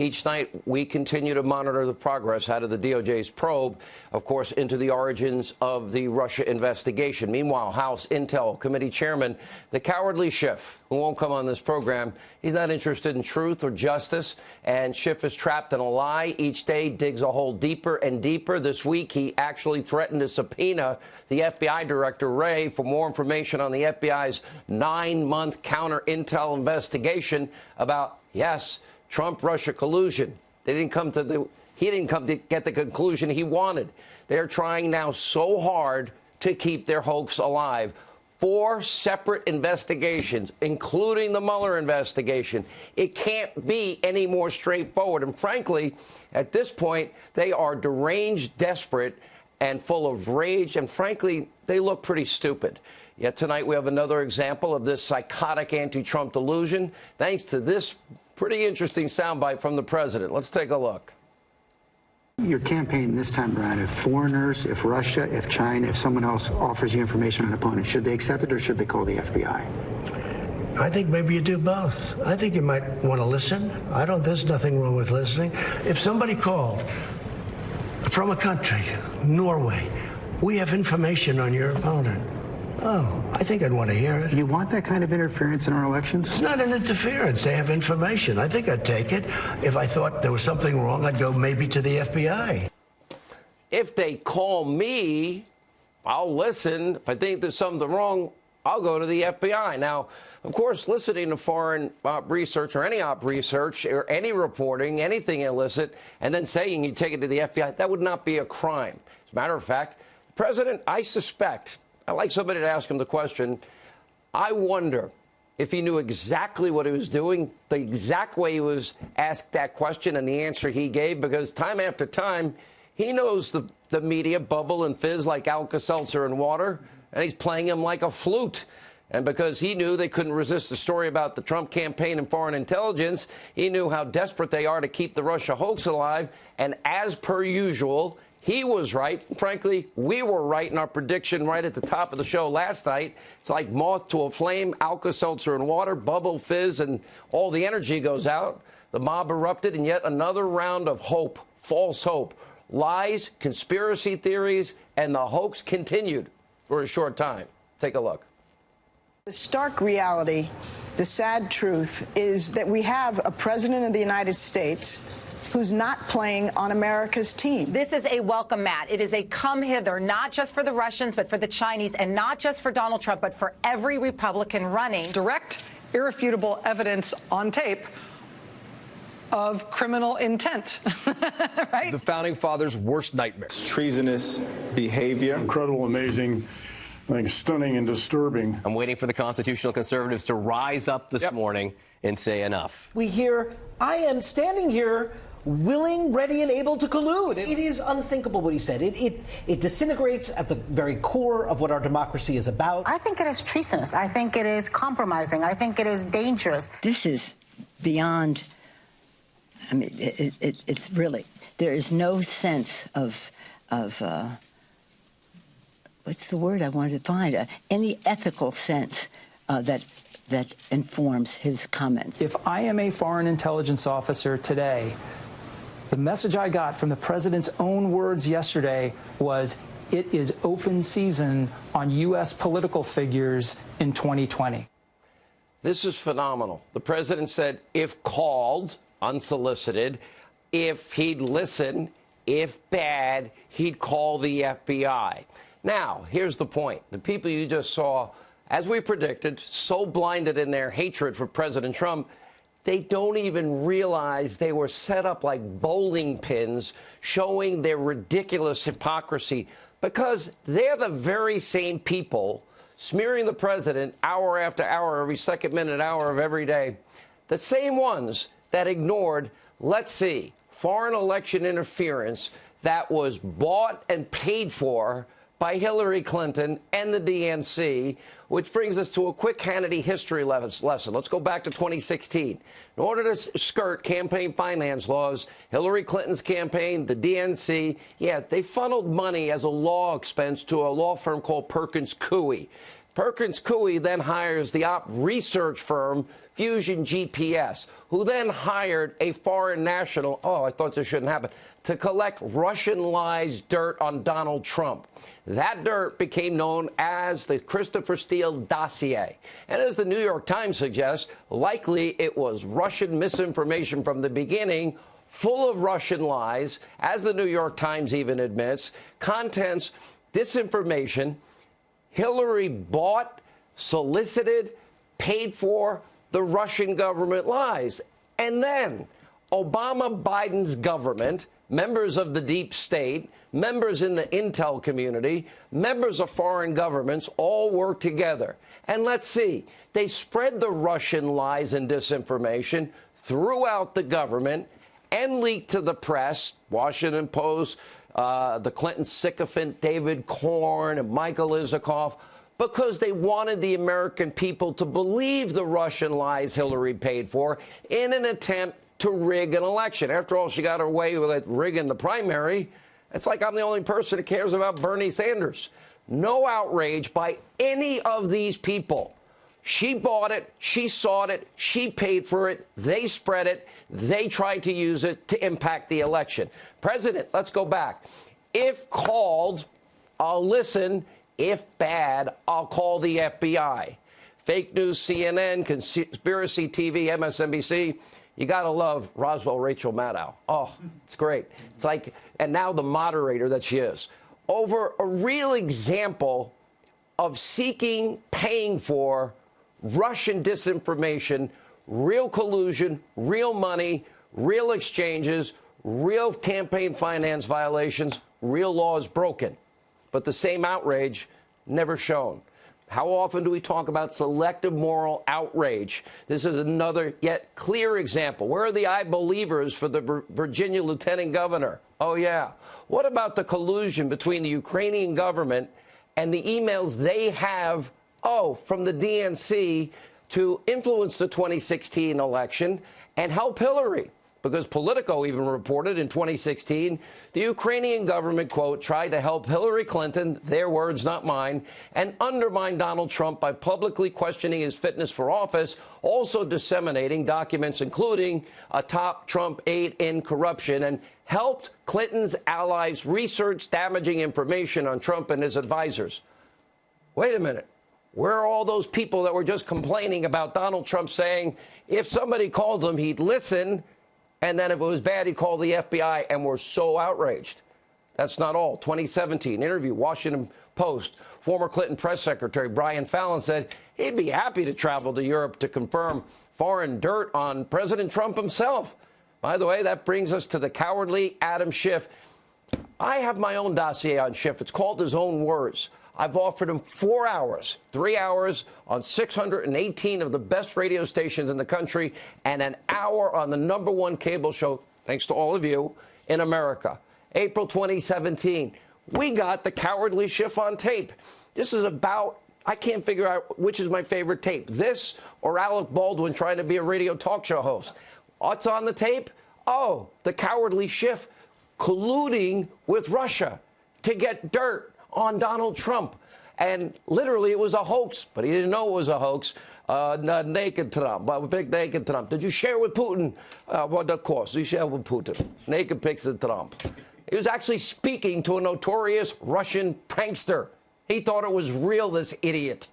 Each night, we continue to monitor the progress out of the DOJ's probe, of course, into the origins of the Russia investigation. Meanwhile, House Intel Committee Chairman, the cowardly Schiff, who won't come on this program, he's not interested in truth or justice, and Schiff is trapped in a lie. Each day digs a hole deeper and deeper. This week, he actually threatened to subpoena the FBI Director Wray for more information on the FBI's 9-month counter-intel investigation about, yes, Trump-Russia collusion. He didn't come to get the conclusion he wanted. They're trying now so hard to keep their hoax alive. 4 separate investigations, including the Mueller investigation. It can't be any more straightforward. And frankly, at this point, they are deranged, desperate, and full of rage. And frankly, they look pretty stupid. Yet tonight we have another example of this psychotic anti-Trump delusion, thanks to this pretty interesting soundbite from the president. Let's take a look. Your campaign this time around, if foreigners, if Russia, if China, if someone else offers you information on an opponent, should they accept it or should they call the FBI? I think maybe you do both. I think you might want to listen. There's nothing wrong with listening. If somebody called from a country, Norway, we have information on your opponent. Oh, I think I'd want to hear it. You want that kind of interference in our elections? It's not an interference. They have information. I think I'd take it. If I thought there was something wrong, I'd go maybe to the FBI. If they call me, I'll listen. If I think there's something wrong, I'll go to the FBI. Now, of course, listening to foreign research or any op research or any reporting, anything illicit, and then saying you take it to the FBI, that would not be a crime. As a matter of fact, the president, I suspect, I'd like somebody to ask him the question. I wonder if he knew exactly what he was doing, the exact way he was asked that question and the answer he gave, because time after time, he knows the media bubble and fizz like Alka-Seltzer and water, and he's playing him like a flute. And because he knew they couldn't resist the story about the Trump campaign and foreign intelligence, he knew how desperate they are to keep the Russia hoax alive. And as per usual, he was right. Frankly, we were right in our prediction right at the top of the show last night. It's like moth to a flame, Alka-Seltzer and water, bubble, fizz, and all the energy goes out. The mob erupted, and yet another round of hope, false hope, lies, conspiracy theories, and the hoax continued for a short time. Take a look. The stark reality, the sad truth, is that we have a president of the United States who's not playing on America's team. This is a welcome mat. It is a come hither, not just for the Russians, but for the Chinese, and not just for Donald Trump, but for every Republican running. Direct, irrefutable evidence on tape of criminal intent, right? The founding fathers' worst nightmares. Treasonous behavior. Incredible, amazing, I think stunning and disturbing. I'm waiting for the constitutional conservatives to rise up this morning and say enough. We hear, I am standing here willing, ready, and able to collude. It is unthinkable what he said. It disintegrates at the very core of what our democracy is about. I think it is treasonous. I think it is compromising. I think it is dangerous. This is beyond, I mean, it's really, there is no sense of what's the word I wanted to find? Any ethical sense that informs his comments. If I am a foreign intelligence officer today, the message I got from the president's own words yesterday was it is open season on U.S. political figures in 2020. This is phenomenal. The president said if called, unsolicited, if he'd listen, if bad, he'd call the FBI. Now, here's the point. The people you just saw, as we predicted, so blinded in their hatred for President Trump, they don't even realize they were set up like bowling pins, showing their ridiculous hypocrisy, because they're the very same people smearing the president hour after hour, every second, minute, hour of every day. The same ones that ignored, let's see, foreign election interference that was bought and paid for by Hillary Clinton and the DNC, which brings us to a quick Hannity history lesson. Let's go back to 2016. In order to skirt campaign finance laws, Hillary Clinton's campaign, the DNC, they funneled money as a law expense to a law firm called Perkins Coie. Perkins Coie then hires the op research firm Fusion GPS, who then hired a foreign national, oh, I thought this shouldn't happen, to collect Russian lies dirt on Donald Trump. That dirt became known as the Christopher Steele dossier. And as the New York Times suggests, likely it was Russian misinformation from the beginning, full of Russian lies, as the New York Times even admits, contents, disinformation. Hillary bought, solicited, paid for the Russian government lies. And then Obama-Biden's government, members of the deep state, members in the intel community, members of foreign governments all work together. And let's see, they spread the Russian lies and disinformation throughout the government and leaked to the press, Washington Post, the Clinton sycophant David Corn and Michael Isikoff, because they wanted the American people to believe the Russian lies Hillary paid for in an attempt to rig an election. After all, she got her way with rigging the primary. It's like I'm the only person who cares about Bernie Sanders. No outrage by any of these people. She bought it, she sought it, she paid for it, they spread it, they tried to use it to impact the election. President, let's go back. If called, I'll listen. If bad, I'll call the FBI. Fake news, CNN, conspiracy TV, MSNBC. You got to love Roswell Rachel Maddow. Oh, it's great. It's like, and now the moderator that she is. Over a real example of seeking, paying for Russian disinformation, real collusion, real money, real exchanges, real campaign finance violations, real laws broken. But the same outrage never shown. How often do we talk about selective moral outrage? This is another yet clear example. Where are the I believers for the Virginia lieutenant governor? Oh, yeah. What about the collusion between the Ukrainian government and the emails they have, from the DNC to influence the 2016 election and help Hillary? Because Politico even reported in 2016, the Ukrainian government, quote, tried to help Hillary Clinton, their words, not mine, and undermine Donald Trump by publicly questioning his fitness for office, also disseminating documents including a top Trump aide in corruption, and helped Clinton's allies research damaging information on Trump and his advisors. Wait a minute. Where are all those people that were just complaining about Donald Trump saying if somebody called him, he'd listen, and then if it was bad, he'd call the FBI, and we're so outraged? That's not all. 2017 interview, Washington Post. Former Clinton press secretary Brian Fallon said he'd be happy to travel to Europe to confirm foreign dirt on President Trump himself. By the way, that brings us to the cowardly Adam Schiff. I have my own dossier on Schiff. It's called His Own Words. I've offered him 4 hours, 3 hours on 618 of the best radio stations in the country, and an hour on the #1 cable show, thanks to all of you, in America. April 2017, we got the cowardly Schiff on tape. This is about, I can't figure out which is my favorite tape, this or Alec Baldwin trying to be a radio talk show host. What's on the tape? Oh, the cowardly Schiff colluding with Russia to get dirt on Donald Trump. And literally it was a hoax, but he didn't know it was a hoax. Naked Trump, big naked Trump. Did you share with Putin? Well, of course, you share with Putin. Naked pics of Trump. He was actually speaking to a notorious Russian prankster. He thought it was real, this idiot.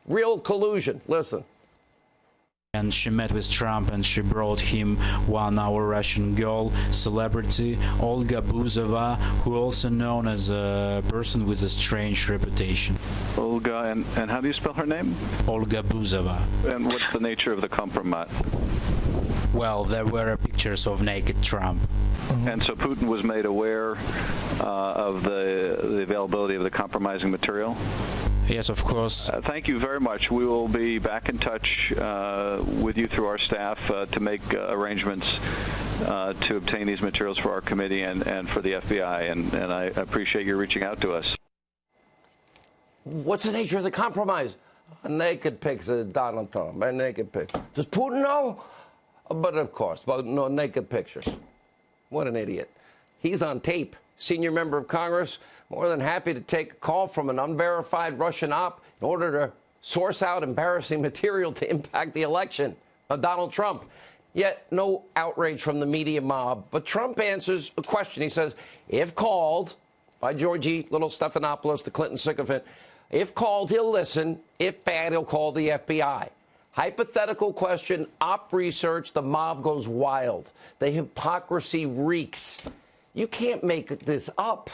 Real collusion. Listen. And she met with Trump and she brought him 1 hour Russian girl, celebrity Olga Buzova, who also known as a person with a strange reputation. Olga, and how do you spell her name? Olga Buzova. And what's the nature of the compromise? Well, there were pictures of naked Trump. And so Putin was made aware of the availability of the compromising material? Yes, of course. Thank you very much. We will be back in touch with you through our staff to make arrangements to obtain these materials for our committee and for the FBI, and I appreciate you reaching out to us. What's the nature of the compromise? Naked pics of Donald Trump, a naked pic. Does Putin know? But of course, but no naked pictures. What an idiot. He's on tape. Senior member of Congress, more than happy to take a call from an unverified Russian op in in order to source out embarrassing material to impact the election of Donald Trump. Yet no outrage from the media mob. But Trump answers a question. He says, if called by Georgie Little Stephanopoulos, the Clinton sycophant, if called, he'll listen. If bad, he'll call the FBI. Hypothetical question, op research, the mob goes wild. The hypocrisy reeks. You can't make this up.